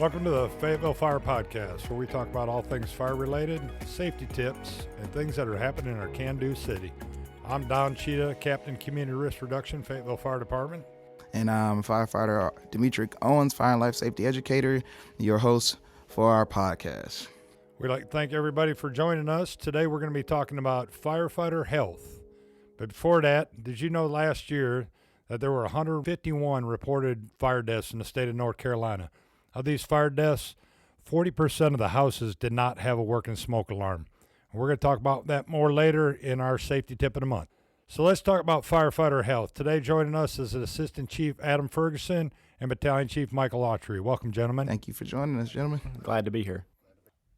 Welcome to the Fayetteville Fire Podcast, where we talk about all things fire-related, safety tips, and things that are happening in our can-do city. I'm Don Cheetah, Captain Community Risk Reduction, Fayetteville Fire Department. And I'm firefighter Dimitri Owens, Fire and Life Safety Educator, your host for our podcast. We'd like to thank everybody for joining us. Today we're going to be talking about firefighter health. But before that, did you know last year that there were 151 reported fire deaths in the state of North Carolina? Of these fire deaths, 40% of the houses did not have a working smoke alarm. We're going to talk about that more later in our safety tip of the month. So let's talk about firefighter health. Today joining us is Assistant Chief Adam Ferguson and Battalion Chief Michael Autry. Welcome, gentlemen. Thank you for joining us, gentlemen. Glad to be here.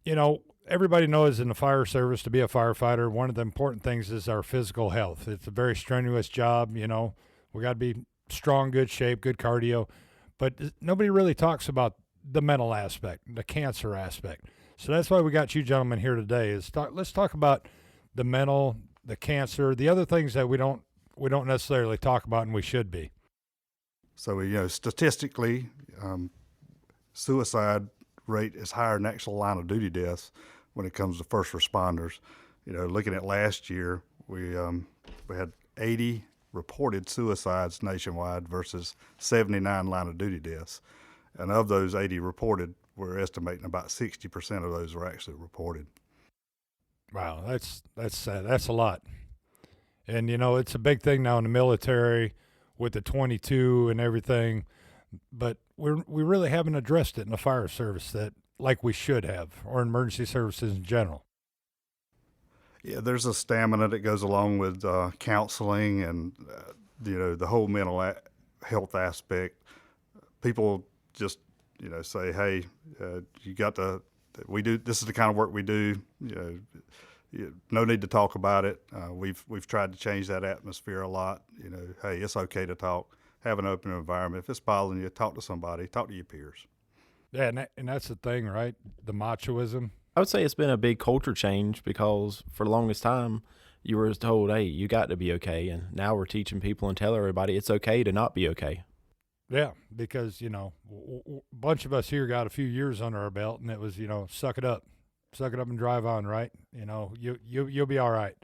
You know, everybody knows in the fire service to be a firefighter, one of the important things is our physical health. It's a very strenuous job, you know. We got to be strong, good shape, good cardio. But nobody really talks about the mental aspect, the cancer aspect. So that's why we got you gentlemen here today. Let's talk about the mental, the cancer, the other things that we don't necessarily talk about, and we should be. So, statistically, suicide rate is higher than actual line of duty deaths when it comes to first responders. Looking at last year, we had 80 reported suicides nationwide versus 79 line of duty deaths. And of those 80 reported, we're estimating about 60% of those were actually reported. Wow, that's a lot. And, it's a big thing now in the military with the 22 and everything, but we really haven't addressed it in the fire service that like we should have, or emergency services in general. Yeah, there's a stamina that goes along with counseling and, the whole mental health aspect. People just, say, hey, this is the kind of work we do, no need to talk about it. We've tried to change that atmosphere a lot. Hey, it's okay to talk, have an open environment. If it's bothering you, talk to somebody, talk to your peers. Yeah, and that's the thing, right? The machoism. I would say it's been a big culture change because for the longest time you were told, hey, you got to be okay. And now we're teaching people and telling everybody it's okay to not be okay. Yeah, because, a bunch of us here got a few years under our belt, and it was, suck it up and drive on, right? You'll be all right.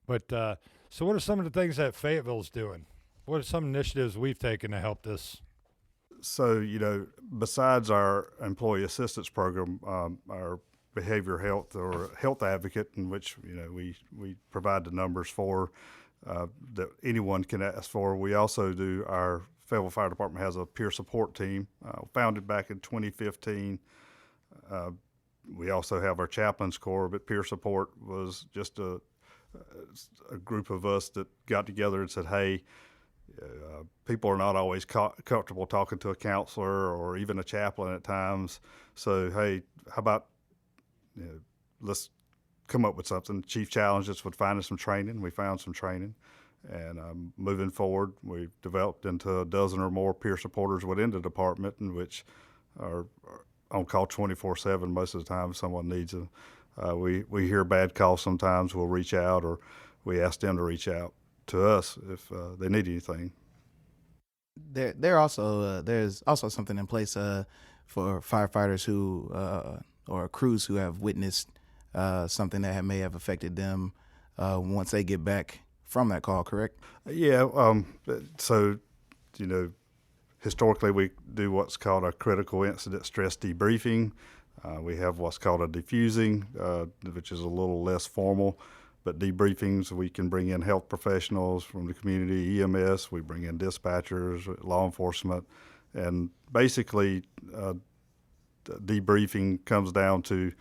But so what are some of the things that Fayetteville's doing? What are some initiatives we've taken to help this? So, besides our employee assistance program, our behavioral health or health advocate, in which, we provide the numbers for that anyone can ask for, we also do our Fayetteville Fire Department has a peer support team founded back in 2015. We also have our chaplains corps, but peer support was just a group of us that got together and said, hey, people are not always comfortable talking to a counselor or even a chaplain at times. So, hey, how about let's come up with something. Chief challenged us with finding some training. We found some training. And moving forward, we've developed into a dozen or more peer supporters within the department, in which are on call 24/7 most of the time if someone needs them. We hear bad calls sometimes. We'll reach out, or we ask them to reach out to us if they need anything. There's also something in place for firefighters who or crews who have witnessed something that may have affected them once they get back from that call, correct? Yeah. So, historically we do what's called a critical incident stress debriefing. We have what's called a defusing, which is a little less formal, but debriefings, we can bring in health professionals from the community, EMS, we bring in dispatchers, law enforcement, and basically debriefing comes down to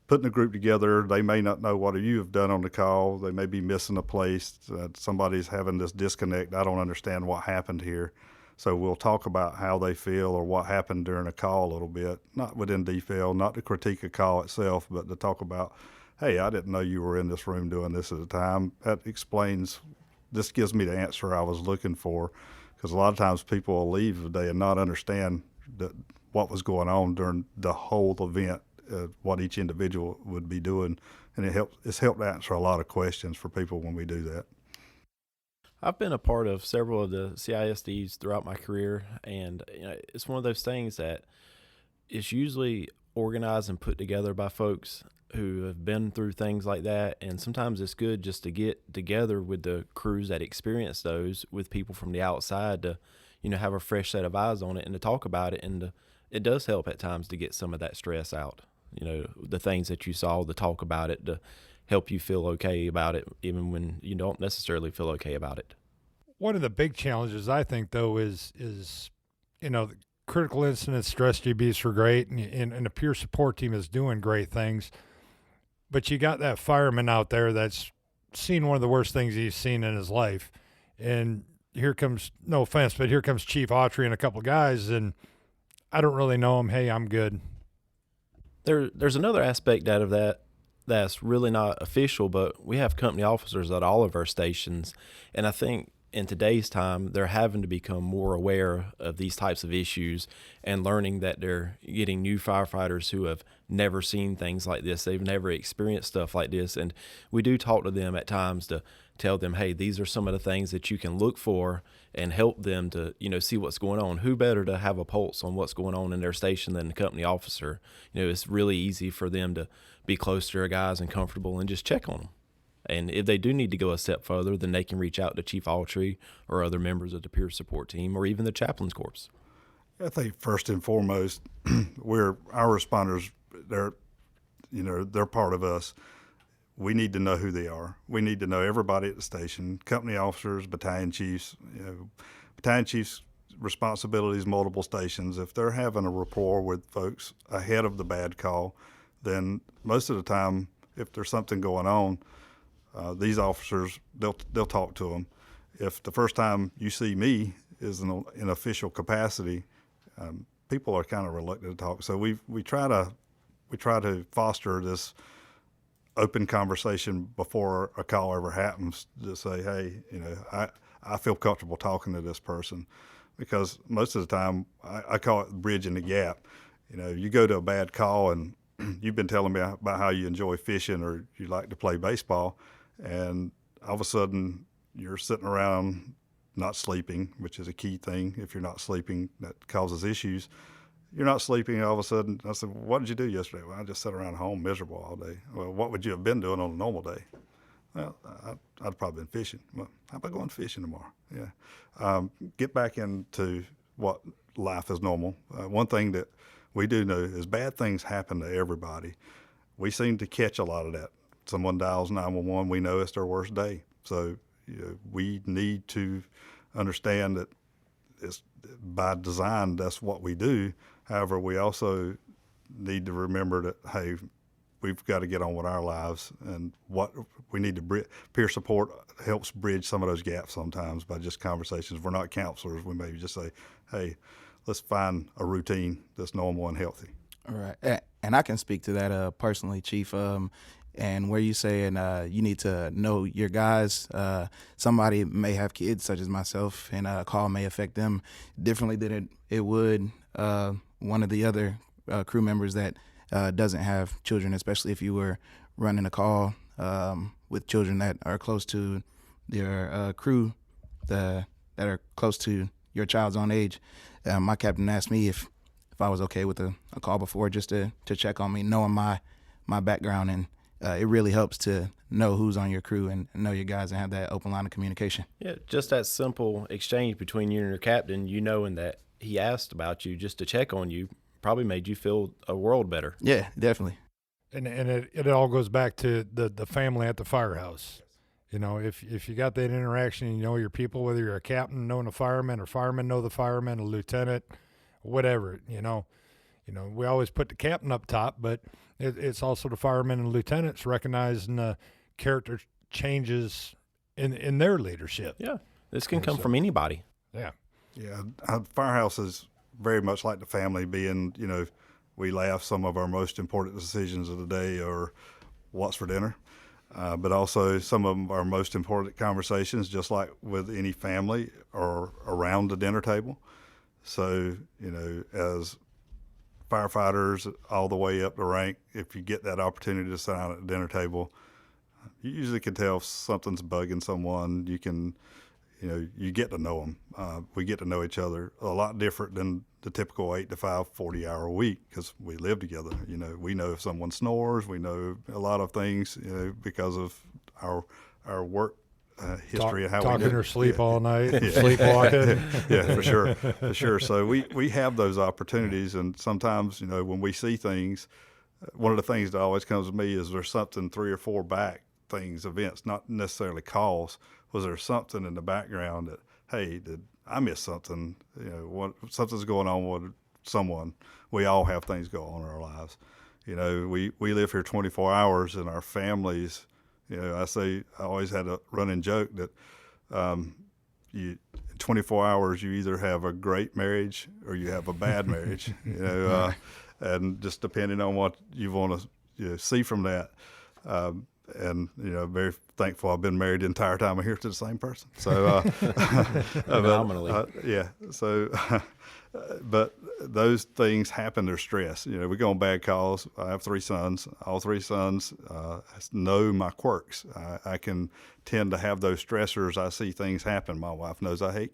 putting a group together. They may not know what you have done on the call. They may be missing a place. Somebody's having this disconnect. I don't understand what happened here. So we'll talk about how they feel or what happened during a call a little bit, not within detail, not to critique a call itself, but to talk about, hey, I didn't know you were in this room doing this at the time. That explains, this gives me the answer I was looking for, because a lot of times people will leave the day and not understand what was going on during the whole event, what each individual would be doing, and it's helped answer a lot of questions for people when we do that. I've been a part of several of the CISDs throughout my career, and it's one of those things that it's usually organized and put together by folks who have been through things like that. And sometimes it's good just to get together with the crews that experience those with people from the outside to, have a fresh set of eyes on it and to talk about it. And it does help at times to get some of that stress out, the things that you saw, to talk about it, to help you feel okay about it, even when you don't necessarily feel okay about it. One of the big challenges, I think, though, is the critical incident stress GBs are great, and the peer support team is doing great things. But you got that fireman out there that's seen one of the worst things he's seen in his life. And here comes, no offense, but here comes Chief Autry and a couple of guys, and I don't really know him. Hey, I'm good. There's another aspect out of that that's really not official, but we have company officers at all of our stations. And I think in today's time, they're having to become more aware of these types of issues and learning that they're getting new firefighters who have never seen things like this. They've never experienced stuff like this. And we do talk to them at times to tell them, hey, these are some of the things that you can look for and help them to, see what's going on. Who better to have a pulse on what's going on in their station than the company officer? It's really easy for them to be close to their guys and comfortable and just check on them. And if they do need to go a step further, then they can reach out to Chief Autry or other members of the peer support team or even the chaplain's corps. I think first and foremost, our responders, they're part of us. We need to know who they are. We need to know everybody at the station, company officers, battalion chiefs. Battalion chiefs' responsibilities, multiple stations. If they're having a rapport with folks ahead of the bad call, then most of the time, if there's something going on, these officers, they'll talk to them. If the first time you see me is in official capacity, people are kind of reluctant to talk. So we try to foster this open conversation before a call ever happens to say, hey, I feel comfortable talking to this person, because most of the time I call it bridging the gap. You go to a bad call and you've been telling me about how you enjoy fishing or you like to play baseball, and all of a sudden you're sitting around not sleeping, which is a key thing. If you're not sleeping, that causes issues. You're not sleeping, all of a sudden, I said, what did you do yesterday? Well, I just sat around home miserable all day. Well, what would you have been doing on a normal day? Well, I'd probably been fishing. Well, how about going fishing tomorrow? Yeah. Get back into what life is normal. One thing that we do know is bad things happen to everybody. We seem to catch a lot of that. Someone dials 911, we know it's their worst day. So we need to understand that it's by design, that's what we do. However, we also need to remember that, hey, we've got to get on with our lives, and what we need to peer support helps bridge some of those gaps sometimes by just conversations. We're not counselors. We maybe just say, hey, let's find a routine that's normal and healthy. All right. And I can speak to that personally, Chief. And where you saying you need to know your guys, somebody may have kids such as myself, and a call may affect them differently than it would one of the other crew members that doesn't have children, especially if you were running a call with children that are close to your crew that are close to your child's own age. My captain asked me if I was okay with a call before, just to check on me, knowing my background, and it really helps to know who's on your crew and know your guys and have that open line of communication. Yeah, just that simple exchange between you and your captain, knowing that he asked about you just to check on you, probably made you feel a world better. Yeah, definitely. And it all goes back to the family at the firehouse. If you got that interaction and you know your people, whether you're a captain knowing a fireman or firemen know the fireman, a lieutenant, whatever, we always put the captain up top, but it's also the firemen and lieutenants recognizing the character changes in their leadership. Yeah, this can come from anybody. Yeah. Yeah, firehouse is very much like the family, being, we laugh. Some of our most important decisions of the day are what's for dinner, but also some of our most important conversations, just like with any family, are around the dinner table. So, as firefighters all the way up the rank, if you get that opportunity to sit down at the dinner table, you usually can tell if something's bugging someone. You can, you get to know them. We get to know each other a lot different than the typical 8 to 5, 40-hour week because we live together. You know, we know if someone snores, we know a lot of things, you know, because of our work history of how talking we do. Talking or sleep all night, sleepwalking. Yeah, for sure. So we have those opportunities, and sometimes, you know, when we see things, one of the things that always comes to me is there's something 3 or 4 back things, events, not necessarily calls. Was there something in the background that, hey, did I miss something? You know, something's going on with someone. We all have things go on in our lives. You know, we live here 24 hours, and our families, you know, I always had a running joke that in 24 hours you either have a great marriage or you have a bad marriage, you know, and just depending on what you want to see from that. And, you know, very thankful I've been married the entire time I'm here to the same person. So, Phenomenally. Yeah. So, but those things happen. They're stress. You know, we go on bad calls. I have 3 sons. All 3 sons know my quirks. I can tend to have those stressors. I see things happen. My wife knows I hate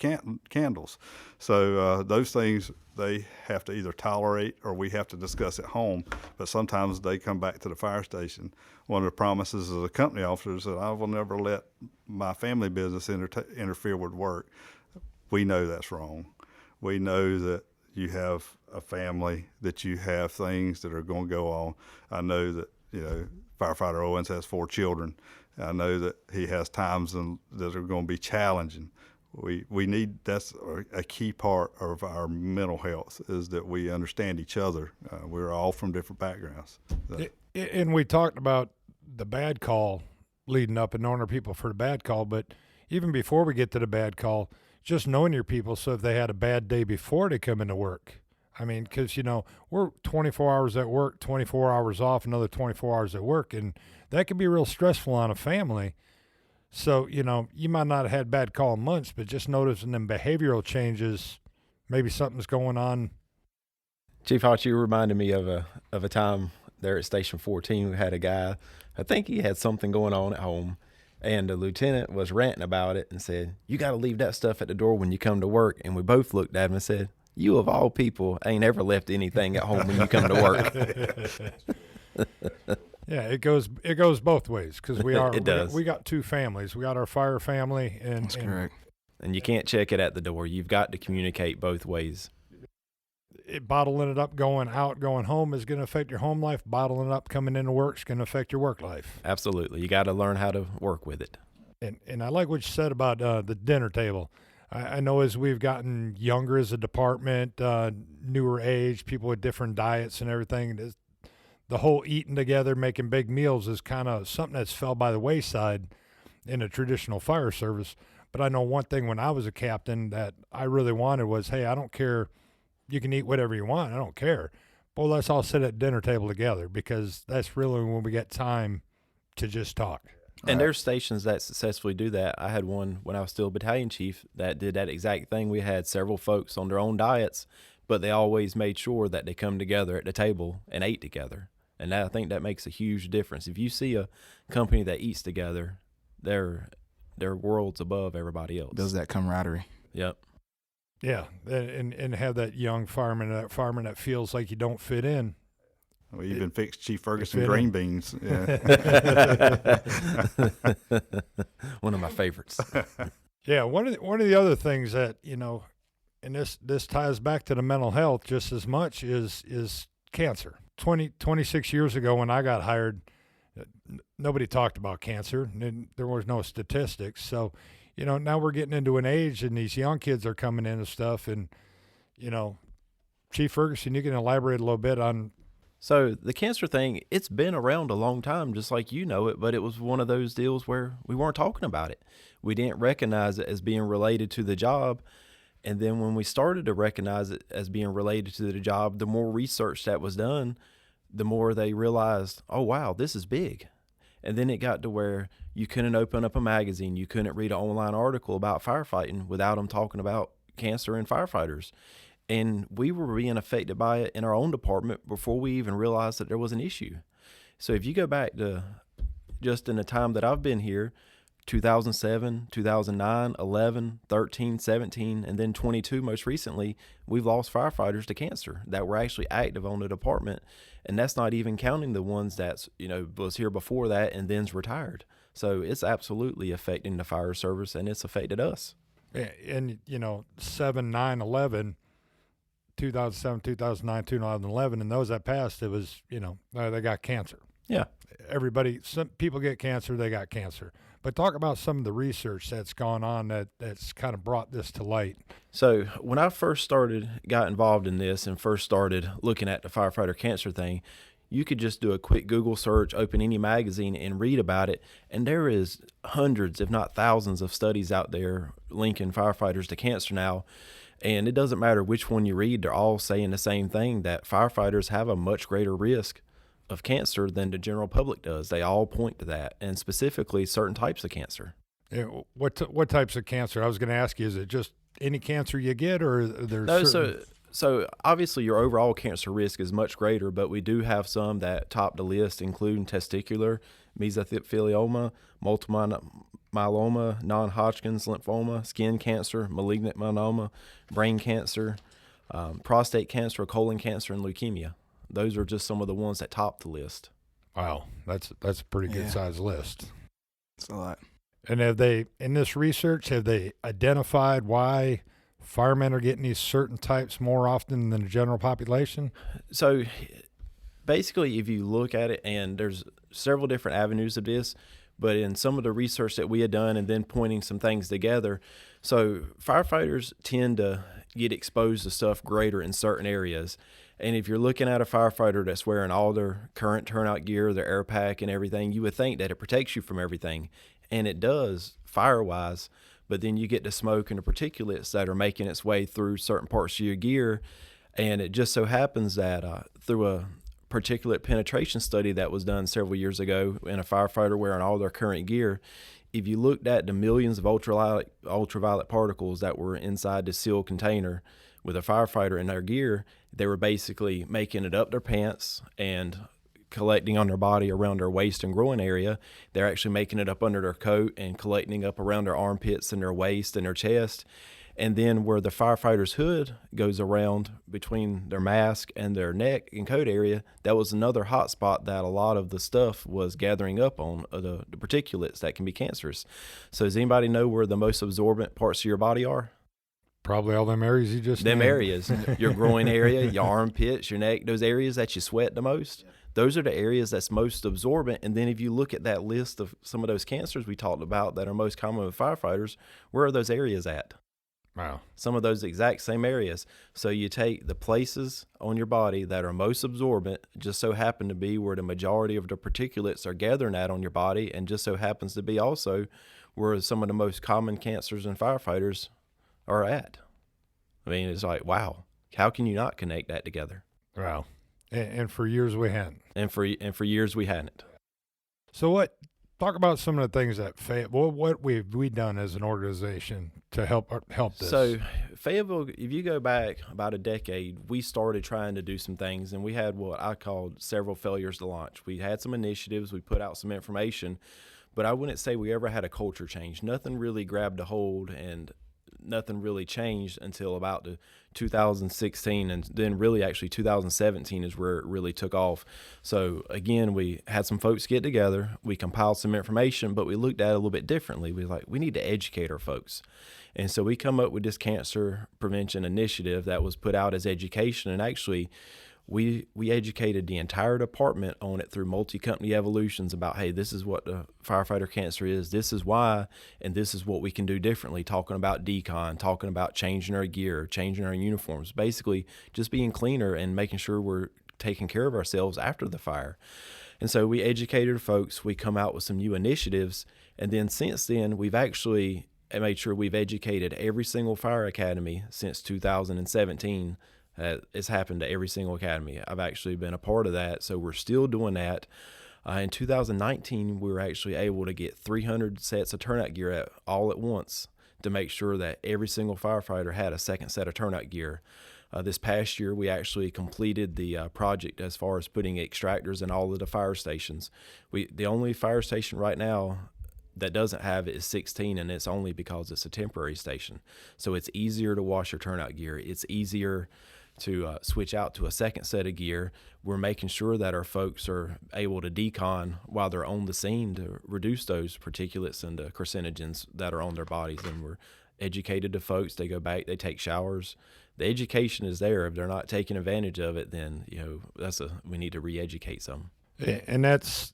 candles. So those things they have to either tolerate or we have to discuss at home. But sometimes they come back to the fire station. One of the promises of the company officers that I will never let my family business interfere with work. We know that's wrong. We know that you have a family, that you have things that are going to go on. I know that, you know, firefighter Owens has 4 children. I know that he has times that are going to be challenging. We need, that's a key part of our mental health, is that we understand each other. We're all from different backgrounds. So. And we talked about the bad call leading up and knowing our people for the bad call, but even before we get to the bad call, just knowing your people, so if they had a bad day before they come into work. I mean, because, you know, we're 24 hours at work, 24 hours off, another 24 hours at work, and that can be real stressful on a family. So, you know, you might not have had bad call months, but just noticing them behavioral changes, maybe something's going on. Chief Hotch, you reminded me of a time there at Station 14. We had a guy, I think he had something going on at home, and the lieutenant was ranting about it and said, "You got to leave that stuff at the door when you come to work." And we both looked at him and said, "You of all people ain't ever left anything at home when you come to work." Yeah, it goes both ways, because we does. got 2 families. We got our fire family, and That's correct. And you can't check it at the door. You've got to communicate both ways. Bottling it up going out, going home is going to affect your home life. Bottling it up coming into work is going to affect your work life. Absolutely. You got to learn how to work with it. And I like what you said about the dinner table. I know as we've gotten younger as a department, newer age, people with different diets and everything, the whole eating together, making big meals is kind of something that's fell by the wayside in a traditional fire service. But I know one thing when I was a captain that I really wanted was, hey, I don't care. You can eat whatever you want. I don't care. But let's all sit at dinner table together, because that's really when we get time to just talk. And there's stations that successfully do that. I had one when I was still a battalion chief that did that exact thing. We had several folks on their own diets, but they always made sure that they come together at the table and ate together. And I think that makes a huge difference. If you see a company that eats together, they're worlds above everybody else. Builds that camaraderie. Yep. Yeah, and have that young fireman that feels like you don't fit in. We even fixed Chief Ferguson green beans. Yeah. One of my favorites. Yeah, one of the other things that, you know, and this ties back to the mental health just as much, is cancer. 26 years ago when I got hired, nobody talked about cancer, and there was no statistics. So, you know, now we're getting into an age and these young kids are coming in and stuff. And, you know, Chief Ferguson, you can elaborate a little bit on. So the cancer thing, it's been around a long time, just like you know it, but it was one of those deals where we weren't talking about it. We didn't recognize it as being related to the job. And then when we started to recognize it as being related to the job, the more research that was done, the more they realized, oh, wow, this is big. And then it got to where you couldn't open up a magazine, you couldn't read an online article about firefighting without them talking about cancer and firefighters. And we were being affected by it in our own department before we even realized that there was an issue. So if you go back to just in the time that I've been here, 2007, 2009, 11, 13, 17, and then 22 most recently, we've lost firefighters to cancer that were actually active on the department. And that's not even counting the ones that's, was here before that and then's retired. So it's absolutely affecting the fire service, and it's affected us. And 7, 9, 11, 2007, 2009, 2011, and those that passed, it was, they got cancer. Yeah. Some people get cancer, they got cancer. But talk about some of the research that's gone on that's kind of brought this to light. So when I first got involved in this and first started looking at the firefighter cancer thing, you could just do a quick Google search, open any magazine, and read about it. And there is hundreds, if not thousands, of studies out there linking firefighters to cancer now. And it doesn't matter which one you read, they're all saying the same thing, that firefighters have a much greater risk of cancer than the general public does. They all point to that, and specifically certain types of cancer. Yeah, what types of cancer? I was going to ask you, is it just any cancer you get, or there's no? Certain... So obviously your overall cancer risk is much greater, but we do have some that top the list, including testicular, mesothelioma, multiple myeloma, non-Hodgkin's lymphoma, skin cancer, malignant melanoma, brain cancer, prostate cancer, colon cancer, and leukemia. Those are just some of the ones that top the list. Wow, that's a pretty good size list. It's a lot. And in this research, have they identified why firemen are getting these certain types more often than the general population? So basically, if you look at it, and there's several different avenues of this, but in some of the research that we had done and then pointing some things together, so firefighters tend to get exposed to stuff greater in certain areas. And if you're looking at a firefighter that's wearing all their current turnout gear, their air pack and everything, you would think that it protects you from everything. And it does, fire-wise. But then you get the smoke and the particulates that are making its way through certain parts of your gear. And it just so happens that through a particulate penetration study that was done several years ago in a firefighter wearing all their current gear, if you looked at the millions of ultraviolet particles that were inside the sealed container with a firefighter in their gear, they were basically making it up their pants and collecting on their body around their waist and groin area. They're actually making it up under their coat and collecting up around their armpits and their waist and their chest. And then where the firefighter's hood goes around between their mask and their neck and coat area, that was another hot spot that a lot of the stuff was gathering up on, the particulates that can be cancerous. So does anybody know where the most absorbent parts of your body are? Probably all them areas you just named. Areas, your groin area, your armpits, your neck, those areas that you sweat the most. Those are the areas that's most absorbent. And then if you look at that list of some of those cancers we talked about that are most common with firefighters, where are those areas at? Wow. Some of those exact same areas. So you take the places on your body that are most absorbent, just so happen to be where the majority of the particulates are gathering at on your body, and just so happens to be also where some of the most common cancers in firefighters are at. I mean, it's like, wow, how can you not connect that together? Wow. And for years we hadn't. And for years we hadn't. So talk about some of the things that what we done as an organization to help this. So Fayetteville, if you go back about a decade, we started trying to do some things, and we had what I called several failures to launch. We had some initiatives, we put out some information, but I wouldn't say we ever had a culture change. Nothing really grabbed a hold, and nothing really changed until about the 2016, and then really actually 2017 is where it really took off. So again, we had some folks get together, we compiled some information, but we looked at it a little bit differently. We were like, we need to educate our folks. And so we come up with this cancer prevention initiative that was put out as education, and actually we educated the entire department on it through multi-company evolutions about, hey, this is what the firefighter cancer is, this is why, and this is what we can do differently, talking about decon, talking about changing our gear, changing our uniforms, basically just being cleaner and making sure we're taking care of ourselves after the fire. And so we educated folks, we come out with some new initiatives, and then since then we've actually made sure we've educated every single fire academy since 2017. It's happened to every single academy. I've actually been a part of that, so we're still doing that. In 2019, we were actually able to get 300 sets of turnout gear all at once to make sure that every single firefighter had a second set of turnout gear. This past year, we actually completed the project as far as putting extractors in all of the fire stations. The only fire station right now that doesn't have it is 16, and it's only because it's a temporary station. So it's easier to wash your turnout gear. It's easier to switch out to a second set of gear. We're making sure that our folks are able to decon while they're on the scene to reduce those particulates and the carcinogens that are on their bodies. And we're educated to folks. They go back, they take showers. The education is there. If they're not taking advantage of it, then, we need to re-educate some. And that's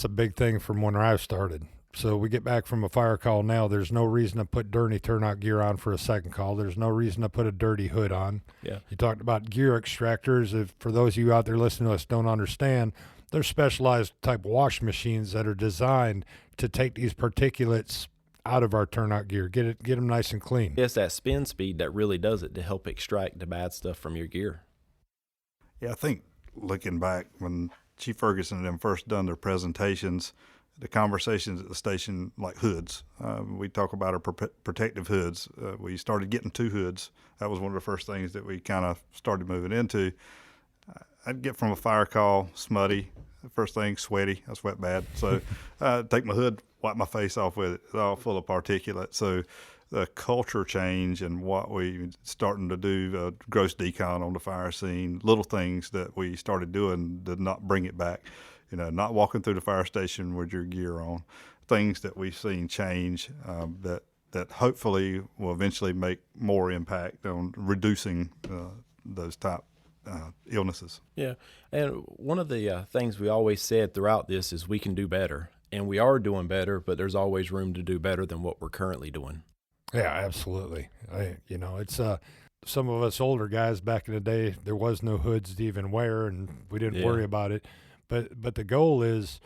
a big thing from when I started. So we get back from a fire call now, there's no reason to put dirty turnout gear on for a second call. There's no reason to put a dirty hood on. Yeah. You talked about gear extractors. If for those of you out there listening to us don't understand, they're specialized type wash machines that are designed to take these particulates out of our turnout gear, get them nice and clean. It's that spin speed that really does it to help extract the bad stuff from your gear. Yeah, I think looking back when Chief Ferguson and them first done their presentations, the conversations at the station, like hoods. We talk about our protective hoods. We started getting 2 hoods. That was one of the first things that we kind of started moving into. I'd get from a fire call, smutty. First thing, sweaty. I sweat bad. So take my hood, wipe my face off with it. It's all full of particulate. So the culture change and what we starting to do, gross decon on the fire scene, little things that we started doing did not bring it back. Not walking through the fire station with your gear on, things that we've seen change that hopefully will eventually make more impact on reducing those type illnesses. Yeah, and one of the things we always said throughout this is we can do better, and we are doing better, but there's always room to do better than what we're currently doing. Yeah, absolutely. It's some of us older guys back in the day, there was no hoods to even wear, and we didn't worry about it. But the goal is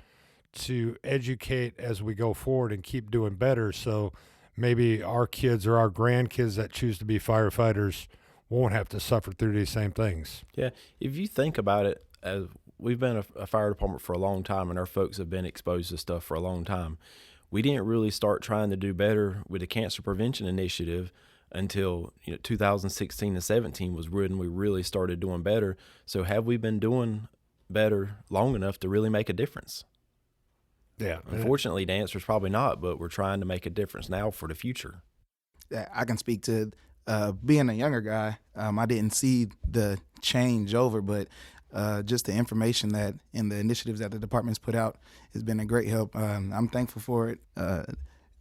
to educate as we go forward and keep doing better. So maybe our kids or our grandkids that choose to be firefighters won't have to suffer through these same things. Yeah, if you think about it, we've been a fire department for a long time, and our folks have been exposed to stuff for a long time. We didn't really start trying to do better with the cancer prevention initiative until 2016 and 17 was when we really started doing better. So have we been doing better long enough to really make a difference? Yeah. Unfortunately, the answer is probably not, but we're trying to make a difference now for the future. I can speak to being a younger guy. I didn't see the change over, but just the information that and the initiatives that the department's put out has been a great help. I'm thankful for it.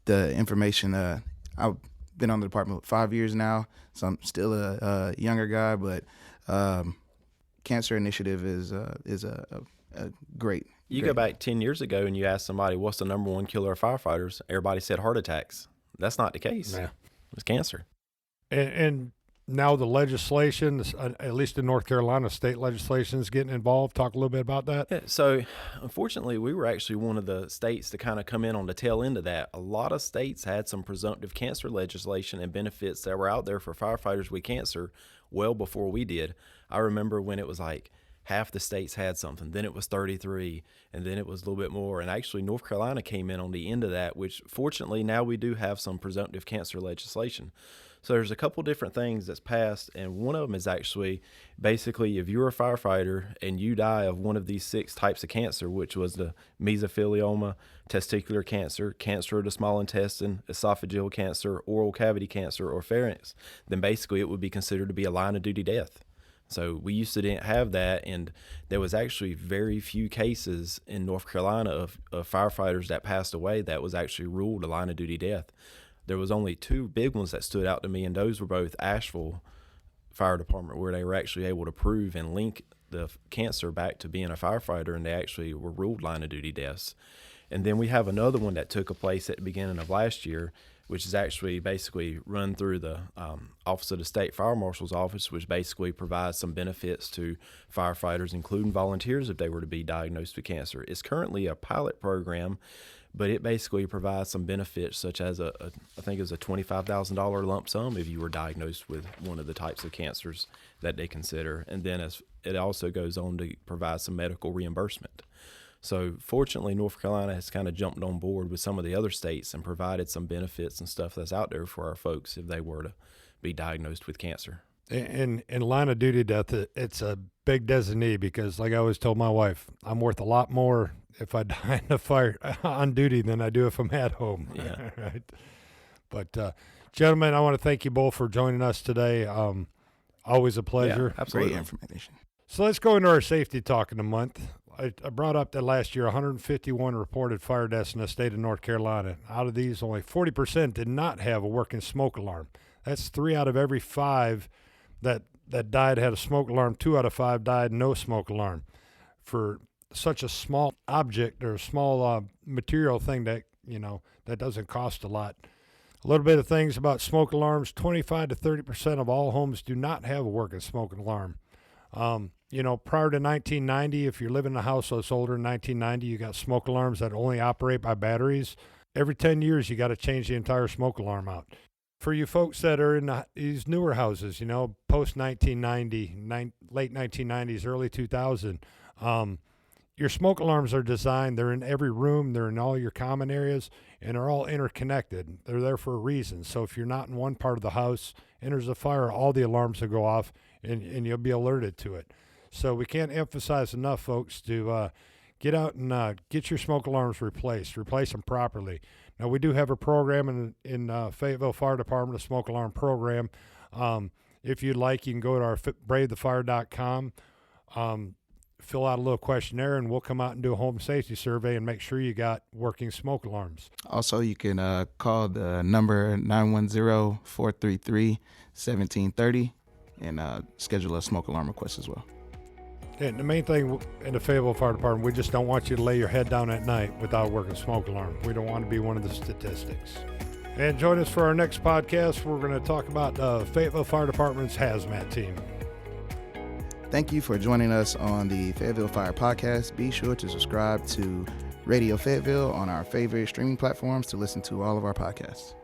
The information, I've been on the department 5 years now, so I'm still a younger guy, but cancer initiative is a great. You go back 10 years ago and you ask somebody, what's the number one killer of firefighters? Everybody said heart attacks. That's not the case. Yeah. It's cancer. And now the legislation, at least in North Carolina, state legislation is getting involved. Talk a little bit about that. Yeah, so unfortunately, we were actually one of the states to kind of come in on the tail end of that. A lot of states had some presumptive cancer legislation and benefits that were out there for firefighters with cancer well before we did. I remember when it was like half the states had something, then it was 33, and then it was a little bit more. And actually, North Carolina came in on the end of that, which fortunately now we do have some presumptive cancer legislation. So there's a couple different things that's passed, and one of them is actually basically if you're a firefighter and you die of one of these 6 types of cancer, which was the mesothelioma, testicular cancer, cancer of the small intestine, esophageal cancer, oral cavity cancer, or pharynx, then basically it would be considered to be a line of duty death. So we used to didn't have that, and there was actually very few cases in North Carolina of firefighters that passed away that was actually ruled a line of duty death. There was only 2 big ones that stood out to me, and those were both Asheville Fire Department, where they were actually able to prove and link the cancer back to being a firefighter, and they actually were ruled line of duty deaths. And then we have another one that took place at the beginning of last year, which is actually basically run through the Office of the State Fire Marshal's office, which basically provides some benefits to firefighters, including volunteers, if they were to be diagnosed with cancer. It's currently a pilot program, but it basically provides some benefits, such as I think it was a $25,000 lump sum if you were diagnosed with one of the types of cancers that they consider. And then it also goes on to provide some medical reimbursement. So fortunately, North Carolina has kind of jumped on board with some of the other states and provided some benefits and stuff that's out there for our folks if they were to be diagnosed with cancer. In line of duty death, it's a big designee because, like I always told my wife, I'm worth a lot more if I die in a fire on duty than I do if I'm at home. Yeah. Right. But gentlemen, I want to thank you both for joining us today. Always a pleasure. Yeah, absolutely. Great information. So let's go into our safety talk in the month. I brought up that last year 151 reported fire deaths in the state of North Carolina. Out of these, only 40% did not have a working smoke alarm. That's 3 out of every 5 that died had a smoke alarm. 2 out of 5 died no smoke alarm. For such a small object or a small material thing that, that doesn't cost a lot. A little bit of things about smoke alarms. 25 to 30% of all homes do not have a working smoke alarm. Prior to 1990, if you're living in a house that's older than 1990, you got smoke alarms that only operate by batteries. Every 10 years, you got to change the entire smoke alarm out. For you folks that are in these newer houses, post 1990, late 1990s, early 2000, your smoke alarms are designed, they're in every room, they're in all your common areas, and they're all interconnected. They're there for a reason. So if you're not in one part of the house and there's a fire, all the alarms will go off and you'll be alerted to it. So we can't emphasize enough, folks, to get out and get your smoke alarms replaced. Replace them properly. Now, we do have a program in Fayetteville Fire Department, a smoke alarm program. If you'd like, you can go to our bravethefire.com, fill out a little questionnaire, and we'll come out and do a home safety survey and make sure you got working smoke alarms. Also, you can call the number 910-433-1730 and schedule a smoke alarm request as well. And the main thing in the Fayetteville Fire Department, we just don't want you to lay your head down at night without a working smoke alarm. We don't want to be one of the statistics. And join us for our next podcast. We're going to talk about Fayetteville Fire Department's hazmat team. Thank you for joining us on the Fayetteville Fire Podcast. Be sure to subscribe to Radio Fayetteville on our favorite streaming platforms to listen to all of our podcasts.